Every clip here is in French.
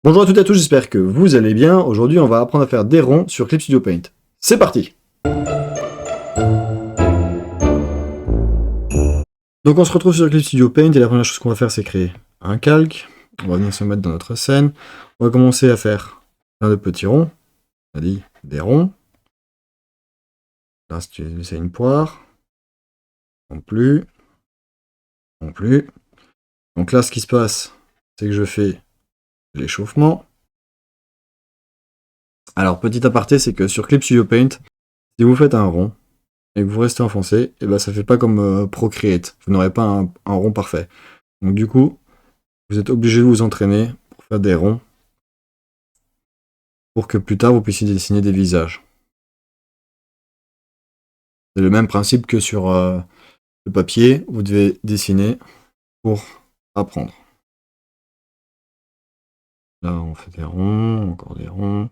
Bonjour à toutes et à tous, j'espère que vous allez bien. Aujourd'hui, on va apprendre à faire des ronds sur Clip Studio Paint. C'est parti! Donc on se retrouve sur Clip Studio Paint et la première chose qu'on va faire, c'est créer un calque. On va venir se mettre dans notre scène. On va commencer à faire plein de petits ronds. On a dit des ronds. Là, c'est une poire. Non plus. Non plus. Donc là, ce qui se passe, c'est que je fais l'échauffement. Alors, petit aparté, c'est que sur Clip Studio Paint, si vous faites un rond et que vous restez enfoncé, et ben ça fait pas comme Procreate. Vous n'aurez pas un rond parfait. Donc du coup, vous êtes obligé de vous entraîner pour faire des ronds pour que plus tard vous puissiez dessiner des visages. C'est le même principe que sur le papier, vous devez dessiner pour apprendre. Là, on fait des ronds, encore des ronds.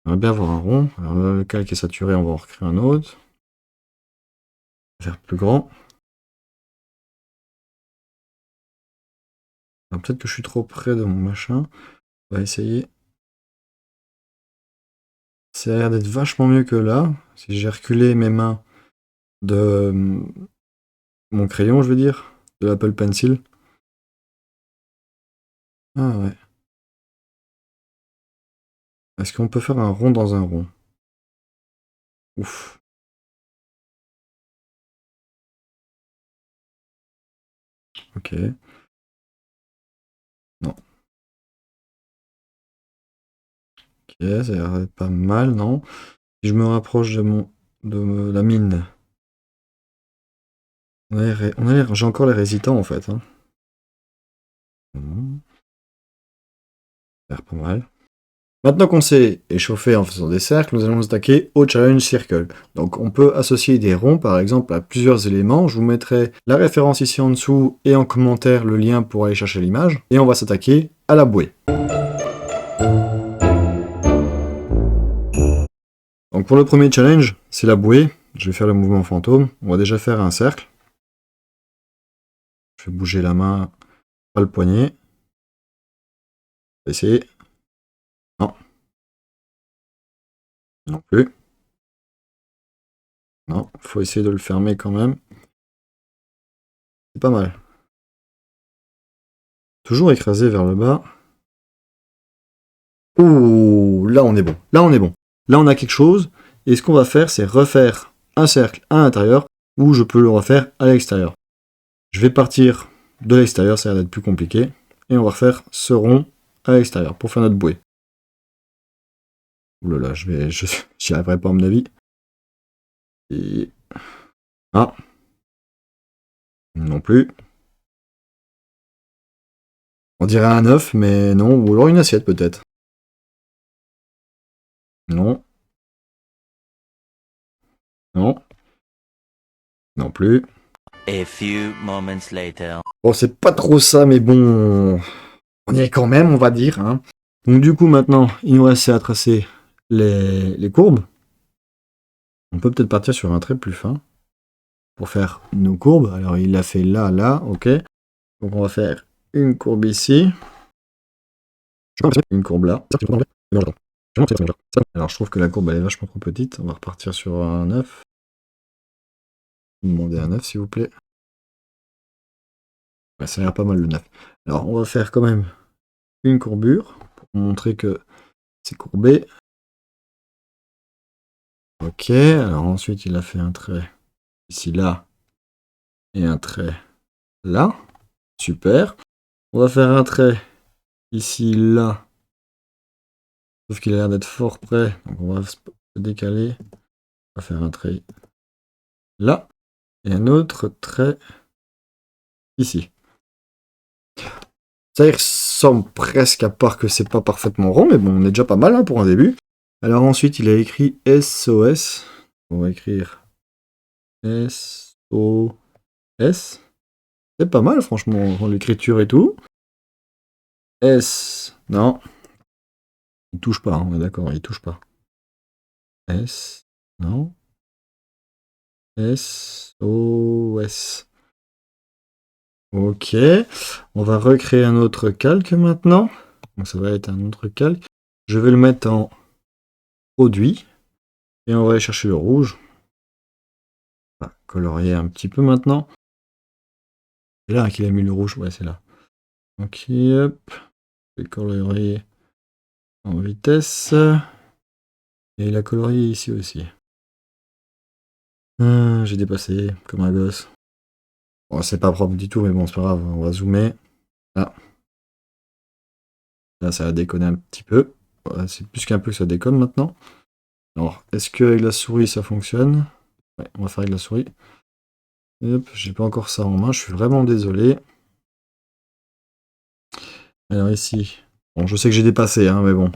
On va bien avoir un rond. Alors là, le calque est saturé, on va en recréer un autre. On va faire plus grand. Peut-être que je suis trop près de mon machin. On va essayer. Ça a l'air d'être vachement mieux que là. Si j'ai reculé mes mains de mon crayon, je veux dire, de l'Apple Pencil. Ah ouais. Est-ce qu'on peut faire un rond dans un rond? Ouf. Ok. Non. Ok, ça a l'air d'être pas mal, non? Si je me rapproche de la mine. J'ai encore les résistants en fait. Hein. Ça a l'air pas mal. Maintenant qu'on s'est échauffé en faisant des cercles, nous allons nous attaquer au challenge circle. Donc on peut associer des ronds par exemple à plusieurs éléments. Je vous mettrai la référence ici en dessous et en commentaire le lien pour aller chercher l'image. Et on va s'attaquer à la bouée. Donc pour le premier challenge, c'est la bouée. Je vais faire le mouvement fantôme. On va déjà faire un cercle. Je vais bouger la main, pas le poignet. On va essayer. Non. Non plus. Non, faut essayer de le fermer quand même. C'est pas mal. Toujours écrasé vers le bas. Ouh, là on est bon. Là on est bon. Là on a quelque chose. Et ce qu'on va faire, c'est refaire un cercle à l'intérieur ou je peux le refaire à l'extérieur. Je vais partir de l'extérieur, ça va être plus compliqué. Et on va refaire ce rond à l'extérieur pour faire notre bouée. Ouh là là, j'y arriverai pas à mon avis. Et... Ah. Non plus. On dirait un œuf, mais non. Ou alors une assiette peut-être. Non. Non. Non plus. A few moments later. Bon, c'est pas trop ça, mais bon... On y est quand même, on va dire. Hein. Donc du coup, maintenant, il nous reste à tracer les courbes. On peut peut-être partir sur un trait plus fin pour faire nos courbes. Alors, il l'a fait là, là, ok. Donc on va faire une courbe ici. Une courbe là. Alors, je trouve que la courbe, elle est vachement trop petite. On va repartir sur un 9. Demandez un 9, s'il vous plaît. Ouais, ça a l'air pas mal le 9. Alors, on va faire quand même une courbure pour montrer que c'est courbé. Ok, alors ensuite il a fait un trait ici là et un trait là. Super. On va faire un trait ici là. Sauf qu'il a l'air d'être fort près. Donc on va se décaler. On va faire un trait là. Et un autre trait ici. Ça y ressemble presque à part que c'est pas parfaitement rond, mais bon, on est déjà pas mal hein, pour un début. Alors ensuite, il a écrit SOS. On va écrire SOS. C'est pas mal, franchement, l'écriture et tout. S. Non. Il touche pas, hein, on est d'accord, il touche pas. S. Non. SOS. Ok. On va recréer un autre calque maintenant. Donc ça va être un autre calque. Je vais le mettre en produit. Et on va aller chercher le rouge. On va colorier un petit peu maintenant. C'est là qu'il a mis le rouge, ouais c'est là. Ok, hop. Je vais colorier en vitesse. Et il a colorié ici aussi. J'ai dépassé comme un gosse. Bon, c'est pas propre du tout, mais bon, c'est pas grave, on va zoomer. Là. Là, ça a déconné un petit peu. Ouais, c'est plus qu'un peu que ça déconne maintenant. Alors, est-ce qu'avec la souris ça fonctionne? Ouais, on va faire avec la souris. Hop, j'ai pas encore ça en main, je suis vraiment désolé. Alors ici, bon, je sais que j'ai dépassé, hein, mais bon.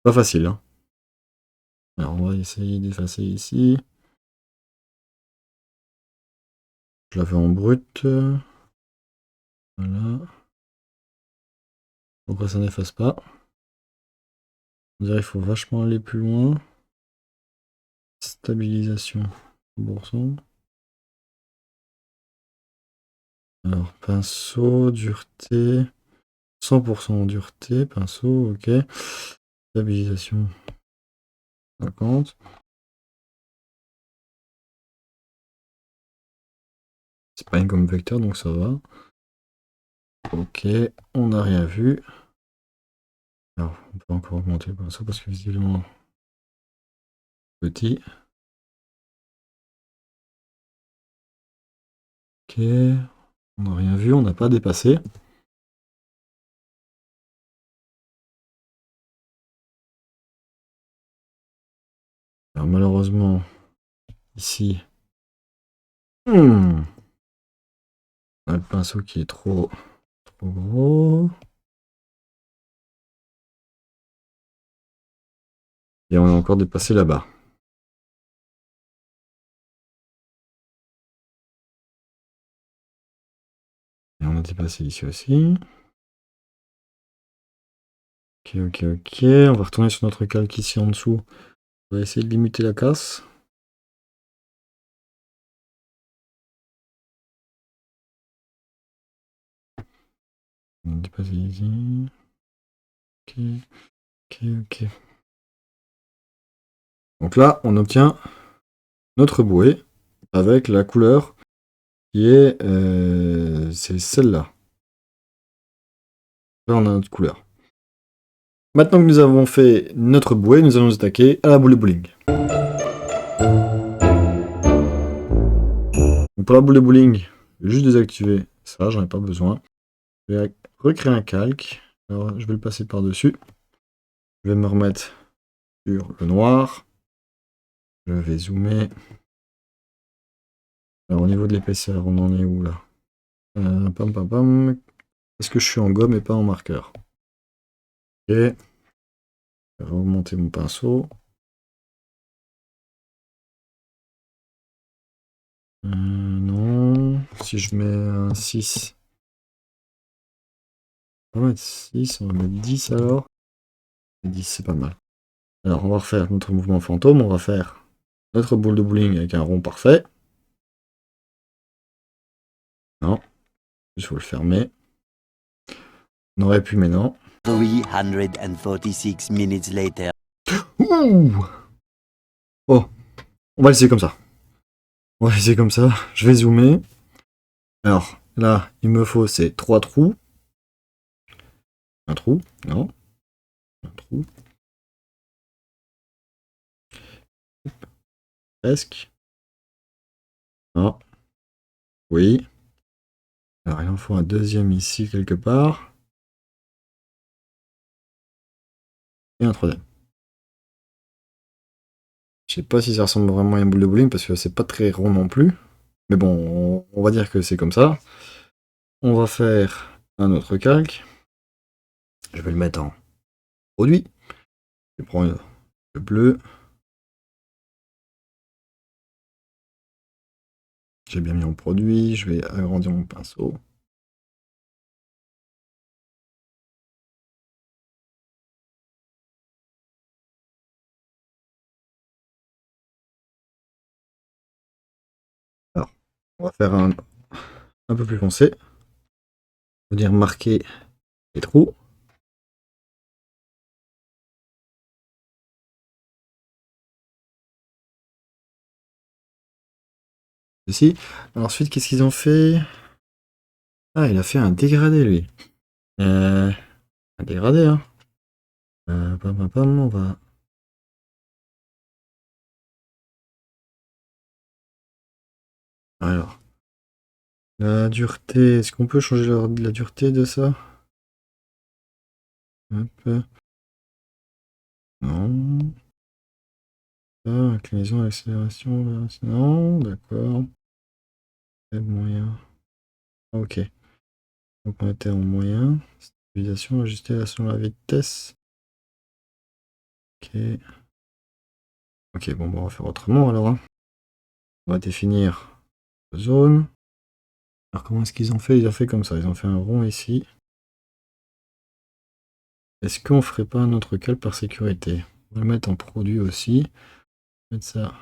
Pas facile, hein. Alors, on va essayer d'effacer ici. Je la fais en brut. Voilà. Pourquoi ça n'efface pas? On dirait qu'il faut vachement aller plus loin. Stabilisation. Bourson. Alors, pinceau, dureté. 100% dureté, pinceau, ok. Stabilisation. 50. C'est pas une gomme vecteur, donc ça va. Ok, on n'a rien vu. Alors, on peut encore augmenter le pinceau parce que visiblement petit. Ok, on n'a rien vu, on n'a pas dépassé. Alors malheureusement, ici, on a le pinceau qui est trop gros. Et on a encore dépassé là-bas. Et on a dépassé ici aussi. Ok, ok, ok. On va retourner sur notre calque ici en dessous. On va essayer de limiter la casse. On a dépassé ici. Ok, ok, ok. Donc là, on obtient notre bouée avec la couleur qui est c'est celle-là. Là, on a notre couleur. Maintenant que nous avons fait notre bouée, nous allons nous attaquer à la boule de bowling. Donc pour la boule de bowling, je vais juste désactiver ça, j'en ai pas besoin. Je vais recréer un calque. Alors, je vais le passer par-dessus. Je vais me remettre sur le noir. Je vais zoomer. Alors au niveau de l'épaisseur, on en est où là? Pam pam pam. Est-ce que je suis en gomme et pas en marqueur? Ok. Je vais remonter mon pinceau. Non. Si je mets un 6. On va mettre 6, on va mettre 10 alors. 10, c'est pas mal. Alors on va refaire notre mouvement fantôme. On va faire notre boule de bowling avec un rond parfait. Non. Il faut le fermer. On aurait pu, mais non. 346 minutes later. Ouh! Oh, on va laisser comme ça. On va laisser comme ça. Je vais zoomer. Alors, là, il me faut ces 3 trous. Un trou, non. Un trou. Presque. Non. Oui. Alors, il en faut un deuxième ici, quelque part. Et un troisième. Je sais pas si ça ressemble vraiment à une boule de bowling, parce que c'est pas très rond non plus. Mais bon, on va dire que c'est comme ça. On va faire un autre calque. Je vais le mettre en produit. Je prends le bleu. J'ai bien mis en produit. Je vais agrandir mon pinceau. Alors, on va faire un peu plus foncé. On va dire marquer les trous. Ceci. Ensuite, qu'est-ce qu'ils ont fait? Ah, il a fait un dégradé, lui. Un dégradé, hein. On va... Alors, la dureté, est-ce qu'on peut changer la dureté de ça? Hop. Non. Inclinaison, accélération, non, d'accord. Moyen. Ok. Donc on était en moyen. Stabilisation ajustée selon la vitesse. Ok. Ok, bon, on va faire autrement alors, hein. On va définir zone. Alors comment est-ce qu'ils ont fait? Ils ont fait comme ça. Ils ont fait un rond ici. Est-ce qu'on ferait pas un autre cal par sécurité? On va le mettre en produit aussi. Mettre ça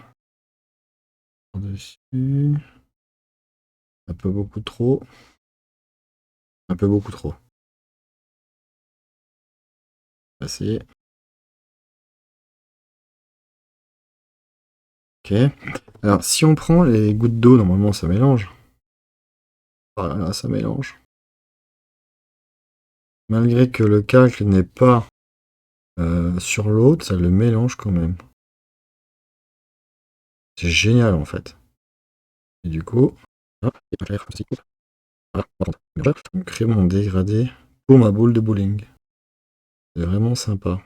par-dessus. Un peu beaucoup trop. Un peu beaucoup trop. Passer. Ok. Alors si on prend les gouttes d'eau, normalement ça mélange. Voilà, ça mélange. Malgré que le calque n'est pas sur l'autre, ça le mélange quand même. C'est génial en fait. Et du coup, hop, voilà, je crée mon dégradé pour ma boule de bowling. C'est vraiment sympa.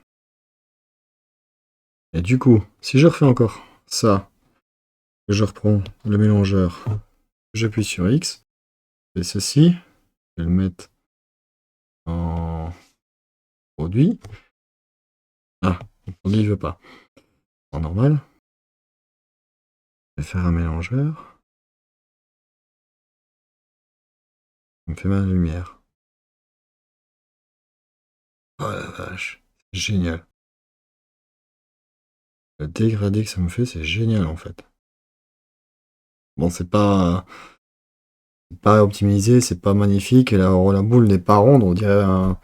Et du coup, si je refais encore ça, je reprends le mélangeur, j'appuie sur X, et ceci, je vais le mettre en produit. Ah, le produit ne veut pas. En normal. Je vais faire un mélangeur. Ça me fait ma lumière. Oh la vache, génial. Le dégradé que ça me fait, c'est génial en fait. Bon, c'est pas optimisé, c'est pas magnifique, et la boule n'est pas ronde, on dirait une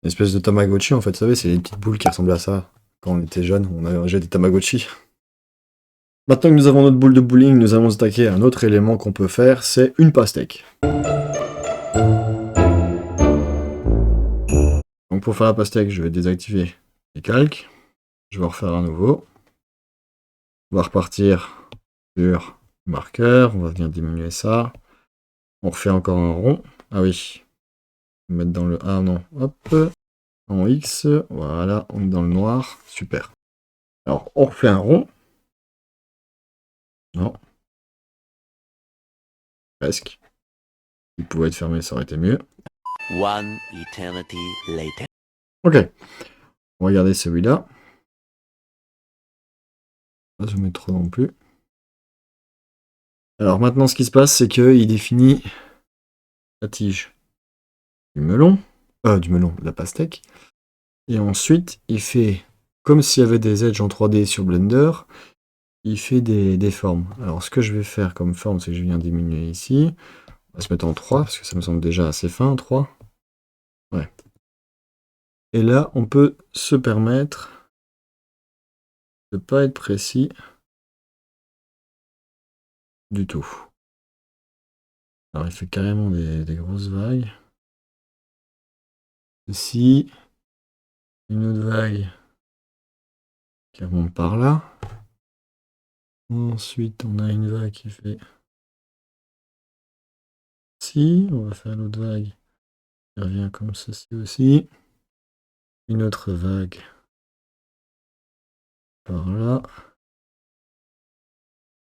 espèce de Tamagotchi en fait, vous savez, c'est les petites boules qui ressemblaient à ça. Quand on était jeune, on avait déjà des Tamagotchi. Maintenant que nous avons notre boule de bowling, nous allons attaquer un autre élément qu'on peut faire, c'est une pastèque. Donc pour faire la pastèque, je vais désactiver les calques. Je vais en refaire un nouveau. On va repartir sur marqueur, on va venir diminuer ça. On refait encore un rond. Ah oui. Mettre dans le... Ah non, hop. En X, voilà, on est dans le noir. Super. Alors, on refait un rond. Non. Presque. Il pouvait être fermé, ça aurait été mieux. One eternity later. Ok. On va regarder celui-là. Pas zoomer trop non plus. Alors maintenant, ce qui se passe, c'est qu'il définit la tige du melon. Du melon, de la pastèque. Et ensuite, il fait comme s'il y avait des edges en 3D sur Blender. Il fait des formes. Alors, ce que je vais faire comme forme, c'est que je viens diminuer ici. On va se mettre en 3, parce que ça me semble déjà assez fin, 3. Ouais. Et là, on peut se permettre de ne pas être précis du tout. Alors, il fait carrément des grosses vagues. Ici, une autre vague qui remonte par là. Ensuite, on a une vague qui fait ci. On va faire l'autre vague qui revient comme ceci aussi. Une autre vague par là.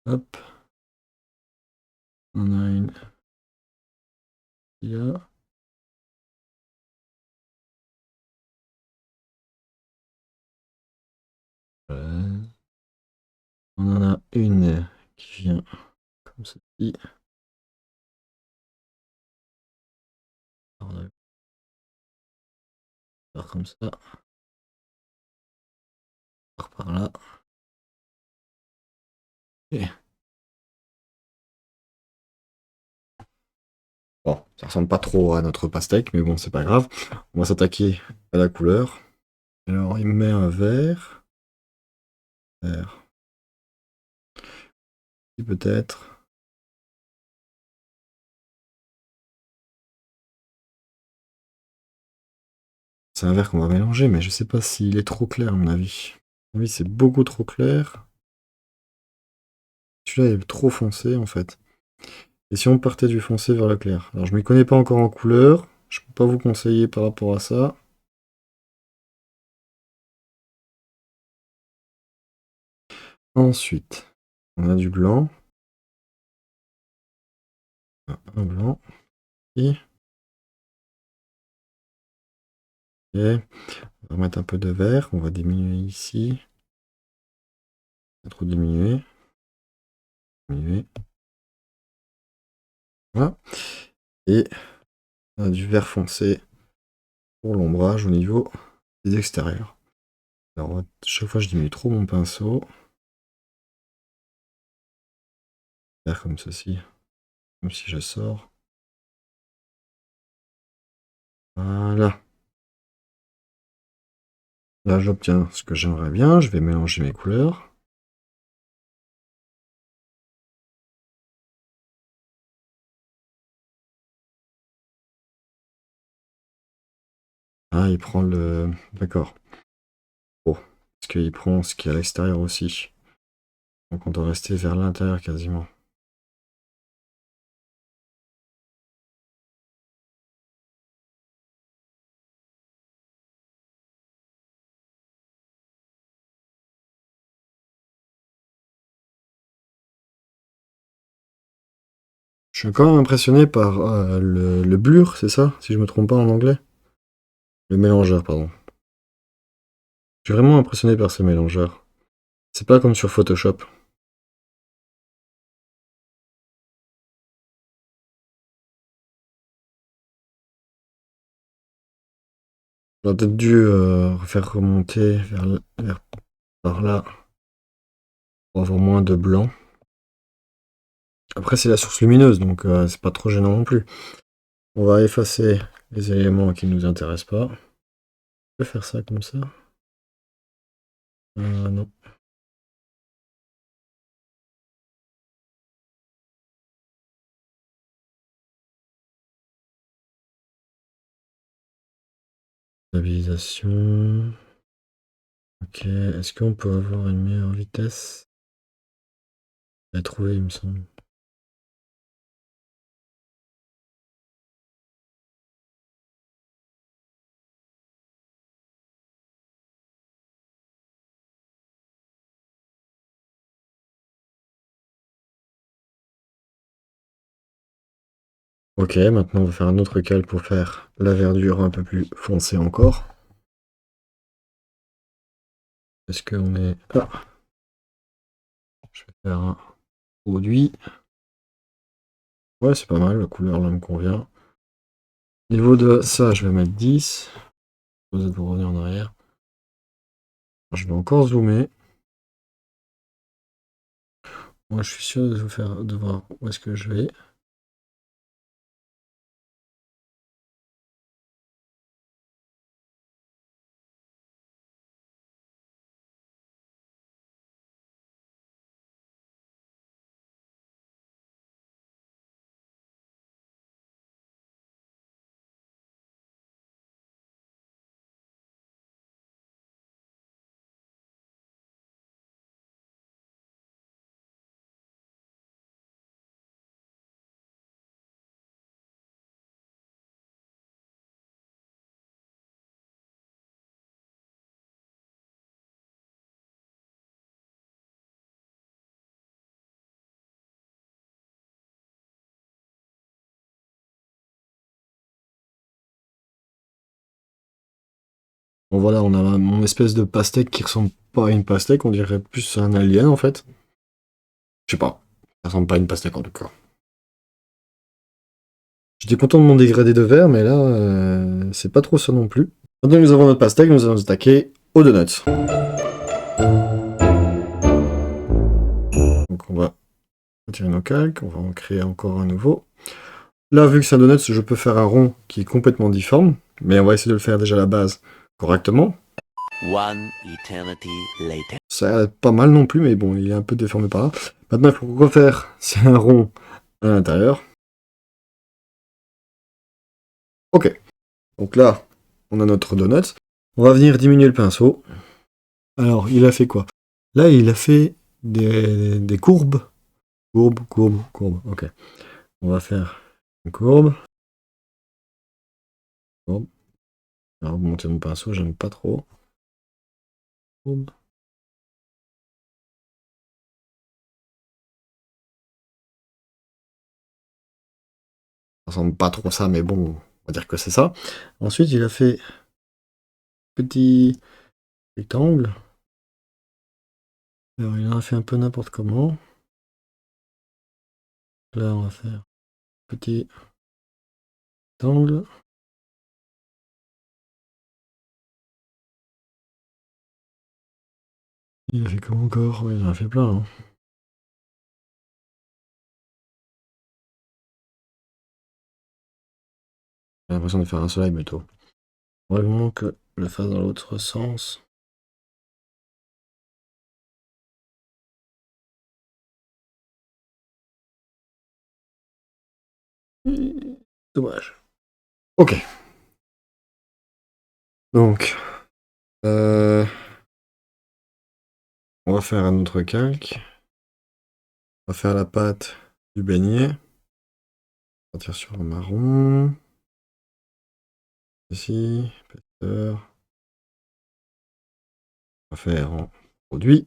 Hop. On a une là. Voilà. On en a une qui vient comme ceci. On va faire comme ça. Par là. Et Bon, ça ressemble pas trop à notre pastèque, mais bon, c'est pas grave. On va s'attaquer à la couleur. Alors, il me met un vert. Vert. Peut-être. C'est un vert qu'on va mélanger, mais je sais pas s'il est trop clair, à mon avis. À mon avis, c'est beaucoup trop clair. Celui-là est trop foncé, en fait. Et si on partait du foncé vers le clair? Alors, je ne m'y connais pas encore en couleur. Je peux pas vous conseiller par rapport à ça. Ensuite, on a du blanc. Un blanc. Et on va remettre un peu de vert. On va diminuer ici. Pas trop diminuer. Diminuer. Voilà. Et on a du vert foncé pour l'ombrage au niveau des extérieurs. Alors, chaque fois, je diminue trop mon pinceau. Faire comme ceci. Comme si je sors. Voilà. Là, j'obtiens ce que j'aimerais bien. Je vais mélanger mes couleurs. Ah, il prend le... D'accord. Bon. Parce qu'il prend ce qui est à l'extérieur aussi. Donc on doit rester vers l'intérieur quasiment. Je suis quand même impressionné par le blur, c'est ça? Si je me trompe pas en anglais? Le mélangeur, pardon. Je suis vraiment impressionné par ce mélangeur. C'est pas comme sur Photoshop. J'aurais peut-être dû faire remonter vers par là pour avoir moins de blanc. Après, c'est la source lumineuse, donc c'est pas trop gênant non plus. On va effacer les éléments qui ne nous intéressent pas. Je peux faire ça comme ça? Non. Stabilisation. Ok, est-ce qu'on peut avoir une meilleure vitesse? À trouver, il me semble. Ok, maintenant on va faire un autre cal pour faire la verdure un peu plus foncée encore. Est-ce qu'on est... Ah. Je vais faire un produit. Ouais, c'est pas mal, la couleur là me convient. Niveau de ça, je vais mettre 10. Vous êtes vous revenir en arrière. Je vais encore zoomer. Moi, je suis sûr de vous faire de voir où est-ce que je vais. Bon voilà, on a mon espèce de pastèque qui ressemble pas à une pastèque, on dirait plus à un alien en fait. Je sais pas, ça ressemble pas à une pastèque en tout cas. J'étais content de mon dégradé de vert, mais là, c'est pas trop ça non plus. Maintenant que nous avons notre pastèque, nous allons nous attaquer aux donuts. Donc on va retirer nos calques, on va en créer encore un nouveau. Là, vu que c'est un donut, je peux faire un rond qui est complètement difforme, mais on va essayer de le faire déjà à la base correctement. One eternity later. Ça a pas mal non plus, mais bon, il est un peu déformé par là. Maintenant, il faut refaire, c'est un rond à l'intérieur. Ok, donc là, on a notre donut. On va venir diminuer le pinceau. Alors, il a fait quoi? Là, il a fait des courbes. Courbe, courbe, courbe. Ok. On va faire une courbe. Courbe. Alors, remonter mon pinceau, j'aime pas trop. Courbe. Ça ressemble pas trop à ça, mais bon, on va dire que c'est ça. Ensuite, il a fait petit rectangle. Alors, il en a fait un peu n'importe comment. Là, on va faire petit rectangle. Il a fait comment encore? Oui, il en a fait plein, hein. J'ai l'impression de faire un soleil plutôt. Vraiment que je le fasse dans l'autre sens. Dommage. Ok. Donc, on va faire un autre calque. On va faire la pâte du beignet. Partir sur un marron. Ici, épaisseur. On va faire en produit.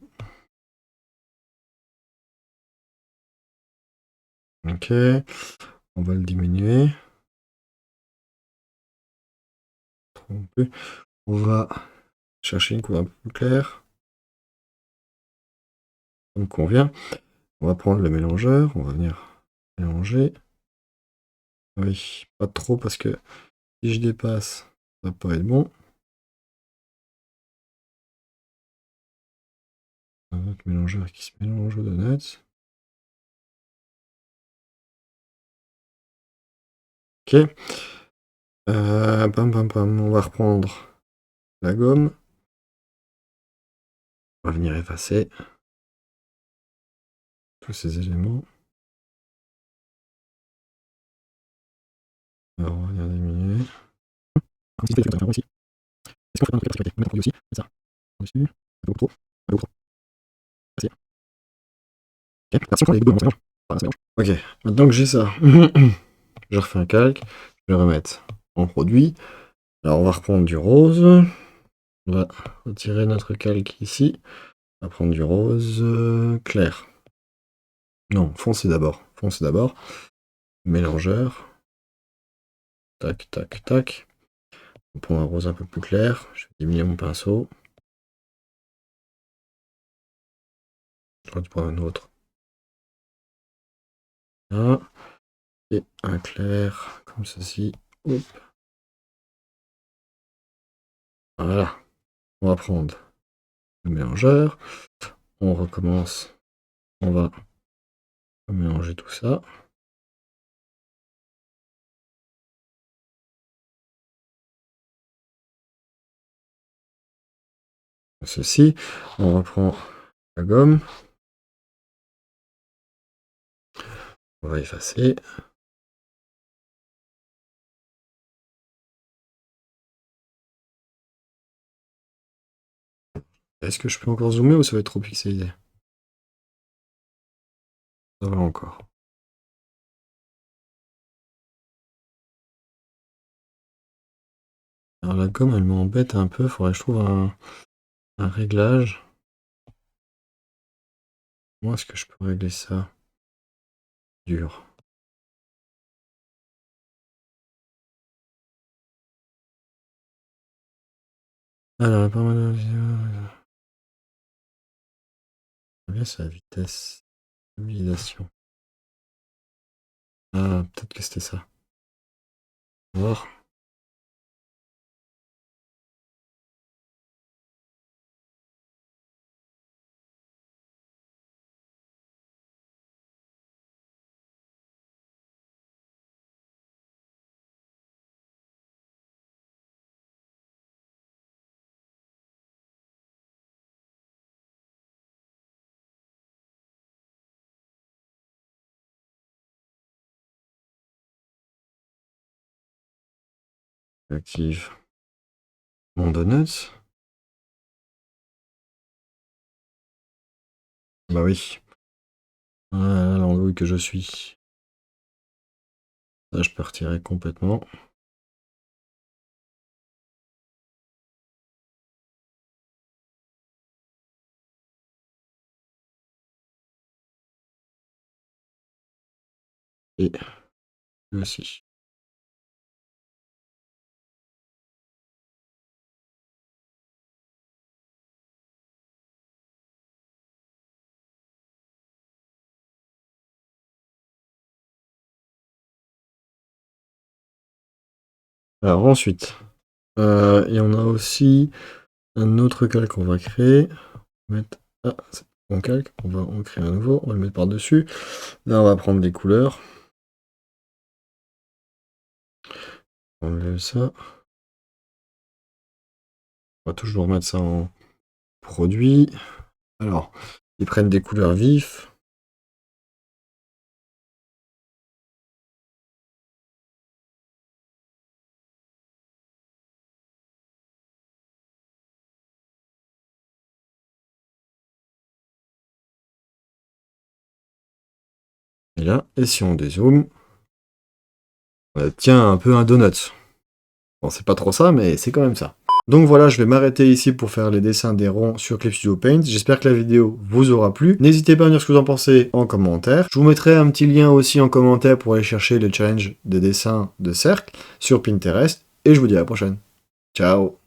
Ok. On va le diminuer. Trop non plus. On va chercher une couleur un peu plus claire. Ça me convient. On va prendre le mélangeur. On va venir mélanger. Oui, pas trop parce que si je dépasse, ça va pas être bon. Un autre mélangeur qui se mélange aux donuts. Ok. Pam, pam, pam. On va reprendre la gomme. On va venir effacer tous ces éléments. Alors, on va venir diminuer. Un petit peu de ici. Est-ce qu'on fait pas un truc particulier? On met un produit aussi, c'est ça. Dessus. Un peu beaucoup trop. Un peu beaucoup trop. Assez. Ok. La section, les deux, on se mélange. Enfin, ça se mélange. Ok. Maintenant que j'ai ça, je refais un calque. Je vais le remettre en produit. Alors, on va reprendre du rose. On va retirer notre calque ici. On va prendre du rose clair. Non, foncé d'abord. Foncé d'abord. Mélangeur. Tac, tac, tac. On prend un rose un peu plus clair. Je vais diminuer mon pinceau. J'aurais dû prendre un autre. Là. Et un clair, comme ceci. Hop. Voilà. On va prendre le mélangeur. On recommence. On va mélanger tout ça. Ceci. On reprend la gomme. On va effacer. Est-ce que je peux encore zoomer ou ça va être trop pixelisé? Ça va encore. Alors la gomme, elle m'embête un peu. Faudrait que je trouve un réglage. Comment est-ce que je peux régler ça? Dur. Alors, pas mal de... c'est la vitesse. Stabilisation. Ah, peut-être que c'était ça. On va voir. J'active mon donut. Bah oui. Voilà l'andouille que je suis. Ça, je peux retirer complètement. Et lui aussi. Alors ensuite, il y en a aussi un autre calque qu'on va créer. On va mettre... Ah, c'est mon calque. On va en créer un nouveau. On va le mettre par-dessus. Là, on va prendre des couleurs. On enlève ça. On va toujours mettre ça en produit. Alors, ils prennent des couleurs vives. Et là, et si on dézoome, on tient un peu un donut. Bon, c'est pas trop ça, mais c'est quand même ça. Donc voilà, je vais m'arrêter ici pour faire les dessins des ronds sur Clip Studio Paint. J'espère que la vidéo vous aura plu. N'hésitez pas à me dire ce que vous en pensez en commentaire. Je vous mettrai un petit lien aussi en commentaire pour aller chercher le challenge des dessins de cercle sur Pinterest. Et je vous dis à la prochaine. Ciao!